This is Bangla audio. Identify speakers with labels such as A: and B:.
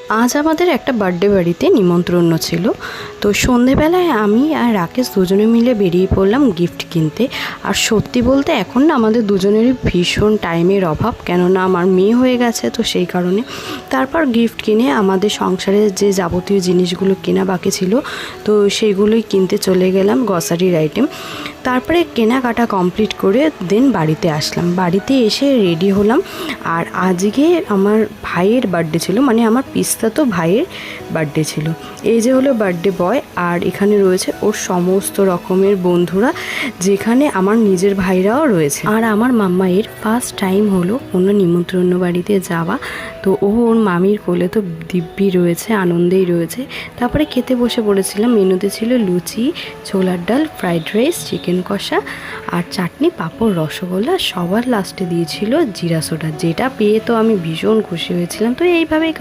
A: আজ আমাদের একটা বার্থডে বাড়িতে নিমন্ত্রণ ছিল। তো সন্ধেবেলায় আমি আর রাকেশ দুজনে মিলে বেরিয়ে পড়লাম গিফট কিনতে। আর সত্যি বলতে এখন না আমাদের দুজনেরই ভীষণ টাইমের অভাব, কেননা আমার মেয়ে হয়ে গেছে, তো সেই কারণে। তারপর গিফট কিনে আমাদের সংসারের যে যাবতীয় জিনিসগুলো কেনা বাকি ছিল, তো সেইগুলোই কিনতে চলে গেলাম, গ্রসারির আইটেম। তারপরে কেনাকাটা কমপ্লিট করে দেন বাড়িতে আসলাম। বাড়িতে এসে রেডি হলাম। আর আজকে আমার ভাইয়ের বার্থডে ছিল, মানে আমার পিস্তাতো ভাইয়ের বার্থডে ছিল। এই যে হলো বার্থডে বয়, আর এখানে রয়েছে ওর সমস্ত রকমের বন্ধুরা, যেখানে আমার নিজের ভাইরাও রয়েছে। আর আমার মাম্মাইয়ের ফার্স্ট টাইম হলো কোনো নিমন্ত্রণ বাড়িতে যাওয়া। তো ওর মামির কোলে তো দিব্যি রয়েছে, আনন্দেই রয়েছে। তারপরে খেতে বসে পড়েছিলাম। মেনুতে ছিল লুচি, ছোলার ডাল, ফ্রাইড রাইস, চিকেন কষা আর চাটনি, পাঁপড়, রসগোল্লা। সবার লাস্টে দিয়েছিল জিরা সোডা, যেটা পেয়ে তো আমি ভীষণ খুশি হয়েছিলাম। তো এইভাবেই